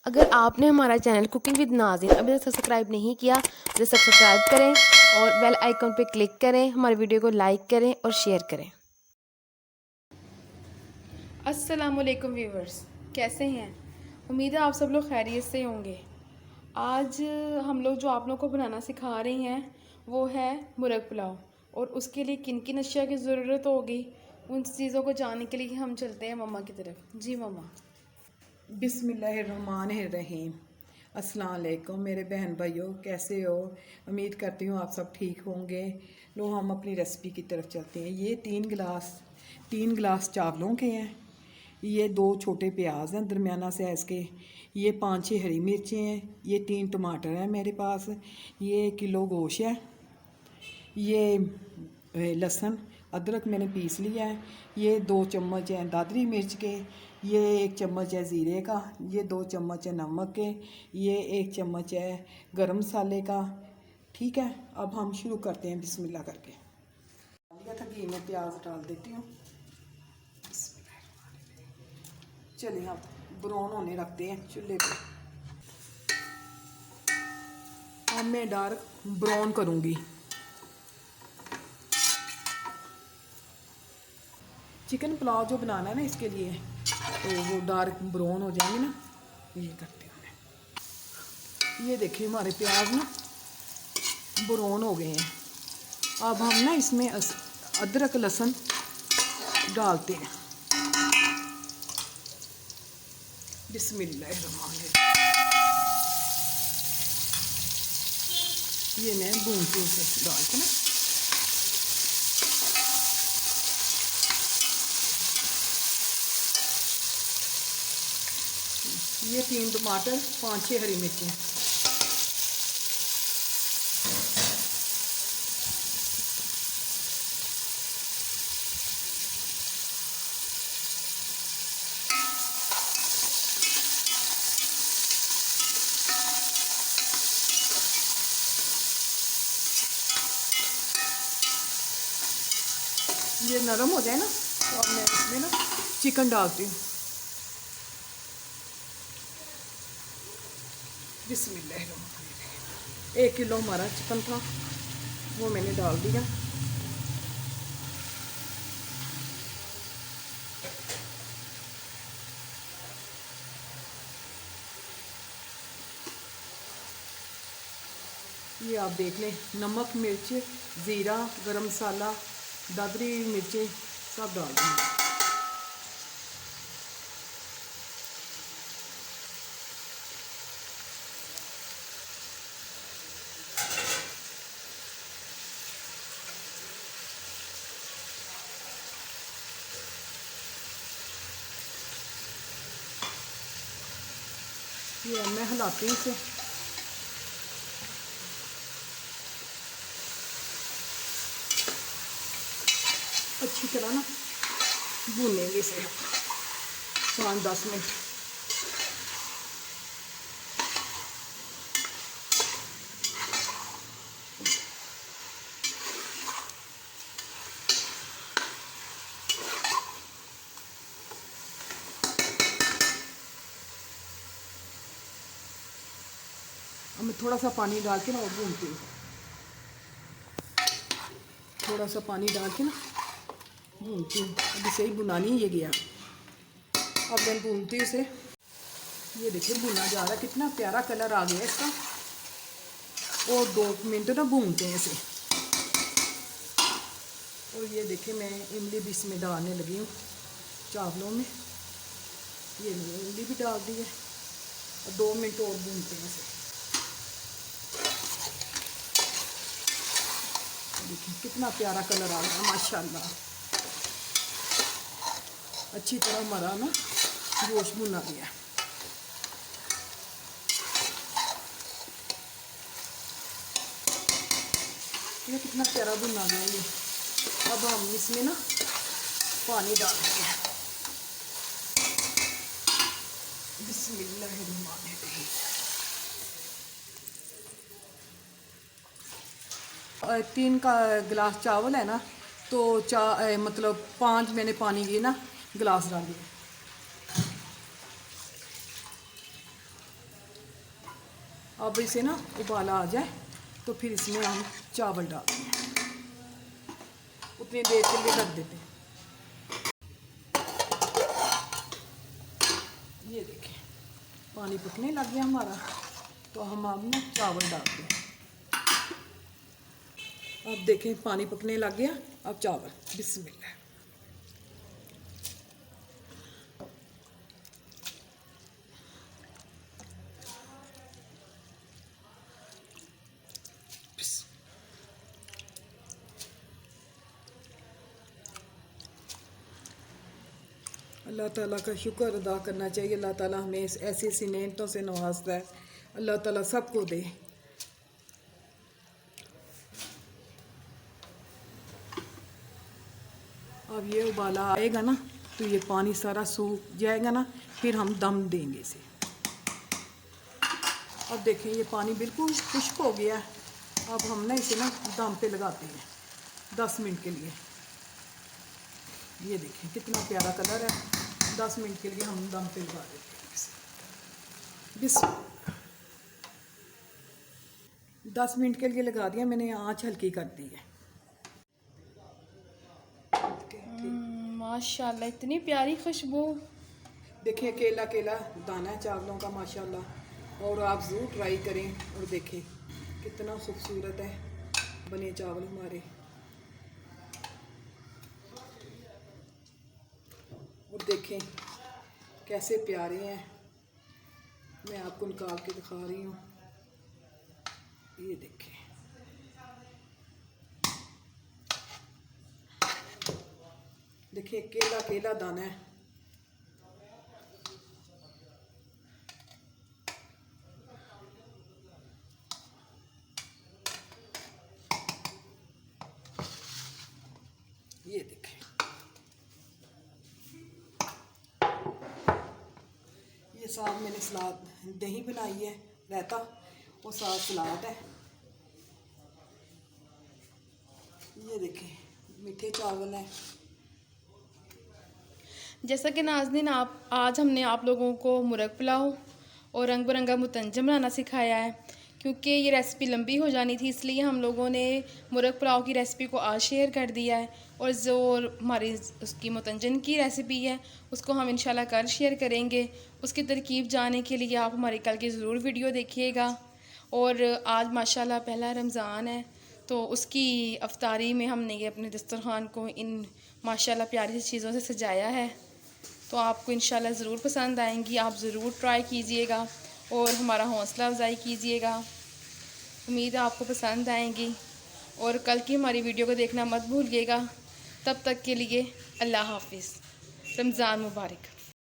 अगर आपने हमारा चैनल कुकिंग विद नाज़िन अभी तक सब्सक्राइब नहीं किया तो सब्सक्राइब करें और बेल आइकन पे क्लिक करें, हमारी वीडियो को लाइक करें और शेयर करें। अस्सलाम वालेकुम व्यूवर्स, कैसे हैं? उम्मीद है आप सब लोग खैरियत से होंगे। आज हम लोग जो आप लोगों को बनाना सिखा रही हैं वो है मुर्ग पुलाव, और उसके लिए किन किन अशिया की ज़रूरत होगी उन चीज़ों को जानने के लिए हम चलते हैं मम्मा की तरफ। जी मम्मा। बिस्मिल्लाहिर्रहमानिर्रहीम। अस्सलाम वालेकुम मेरे बहन भाइयों, कैसे हो? उम्मीद करती हूँ आप सब ठीक होंगे। लो हम अपनी रेसिपी की तरफ चलते हैं। ये तीन गिलास चावलों के हैं। ये 2 छोटे प्याज हैं दरमियाना साइज़ के। ये 5-6 हरी मिर्चें हैं। ये 3 टमाटर हैं मेरे पास। ये 1 किलो गोश्त है। ये लहसुन अदरक मैंने पीस लिया है। ये 2 चम्मच हैं दादरी मिर्च के। ये 1 चम्मच है ज़ीरे का। ये 2 चम्मच है नमक के। ये 1 चम्मच है गरम मसाले का। ठीक है, अब हम शुरू करते हैं बिस्मिल्लाह करके। लिया था घी में, प्याज डाल देती हूँ। चलिए अब ब्राउन होने रखते हैं चूल्हे पे। अब मैं डार्क ब्राउन करूँगी। चिकन पुलाव जो बनाना है ना, इसके लिए तो वो डार्क ब्राउन हो जाएंगे ना, ये करते हैं। ये देखिए हमारे प्याज ना ब्राउन हो गए हैं। अब हम ना इसमें अदरक लहसुन डालते हैं। बिस्मिल्लाहिर्रहमानिर्रहीम। ये मैं भूनती हूँ उसे डाल के ना। ये 3 टमाटर, 5-6 हरी मिर्चें। ये नरम हो जाए ना तो अब मैं इसमें ना चिकन डालती हूँ। बिस्मिल्लाहिर्रहमानिर्रहीम। 1 किलो हमारा चिकन था, वो मैंने डाल दिया। ये आप देख लें, नमक मिर्च ज़ीरा गरम मसाला दादरी मिर्चें सब डाल देंगे। ये मैं हिलाती हूँ इसे। अच्छी तरह ना भूनेंगे इसे 5-10 मिनट। अब मैं थोड़ा सा पानी डाल के ना और भूनती हूँ। थोड़ा सा पानी डाल के ना भूनती हूँ। अभी सही भुनानी ये गया। अब मैं भूनती हूँ इसे। ये देखिए भुना जा रहा है, कितना प्यारा कलर आ गया इसका। और 2 मिनट ना भूनते हैं इसे। और ये देखिए मैं इमली भी इसमें डालने लगी हूँ चावलों में। ये इमली भी डाल दी है और 2 मिनट और भूनते हैं इसे। देखिए कितना प्यारा कलर आ गया माशाल्लाह। अच्छी तरह हमारा ना गोश्त भुना गया। ये कितना प्यारा भुना गया ये। अब हम इसमें ना पानी डालते हैं। बिस्मिल्लाहिर्रहमानिर्रहीम। 3 का गिलास चावल है ना, तो मतलब 5 मैंने पानी के ना गिलास डाल दिए। अब इसे ना उबाला आ जाए तो फिर इसमें हम चावल डालते हैं, उतनी देर के लिए रख देते हैं। ये देखें पानी पकने लग गया हमारा, तो हम अब ना चावल डालते हैं। अब देखें पानी पकने लग गया, अब चावल बिस्मिल्लाह। अल्लाह ताला का शुक्र अदा करना चाहिए। अल्लाह ताला हमें ऐसी ऐसी नेमतों से नवाजता है, अल्लाह ताला सबको दे। अब ये उबाला आएगा ना तो ये पानी सारा सूख जाएगा ना, फिर हम दम देंगे इसे। अब देखें ये पानी बिल्कुल खुश्क हो गया है। अब हम ना इसे ना दम पे लगाते हैं 10 मिनट के लिए। ये देखें कितना प्यारा कलर है। 10 मिनट के लिए हम दम पे लगा देते हैं इसे। 10 मिनट के लिए लगा दिया मैंने, आँच हल्की कर दी है। माशाल्लाह इतनी प्यारी खुशबू। देखिए केला केला दाना है चावलों का माशाल्लाह, और आप ज़रूर ट्राई करें और देखें कितना खूबसूरत है बने चावल हमारे। और देखें कैसे प्यारे हैं, मैं आपको निकाल के दिखा रही हूँ। ये देखें देखिए केला केला दाना है। ये देखें ये साथ मैंने सलाद दही बनाई है, रायता और साथ सलाद है। ये देखें मीठे चावल हैं। जैसा कि नाज़रीन आज हमने आप लोगों को मुर्ग पुलाव और रंग बिरंगा मुतंजम बनाना सिखाया है। क्योंकि ये रेसिपी लंबी हो जानी थी, इसलिए हम लोगों ने मुर्ग पुलाव की रेसिपी को आज शेयर कर दिया है, और जो हमारी उसकी मुतंजन की रेसिपी है उसको हम इंशाल्लाह कल शेयर करेंगे। उसकी तरकीब जानने के लिए आप हमारी कल की ज़रूर वीडियो देखिएगा। और आज माशाल्लाह पहला रमज़ान है, तो उसकी अफ्तारी में हमने ये अपने दस्तरखान को इन माशाल्लाह प्यारी सी चीज़ों से सजाया है। तो आपको इंशाल्लाह ज़रूर पसंद आएंगी, आप ज़रूर ट्राई कीजिएगा और हमारा हौसला अफजाई कीजिएगा। उम्मीद है आपको पसंद आएंगी, और कल की हमारी वीडियो को देखना मत भूलिएगा। तब तक के लिए अल्लाह हाफिज़, रमज़ान मुबारक।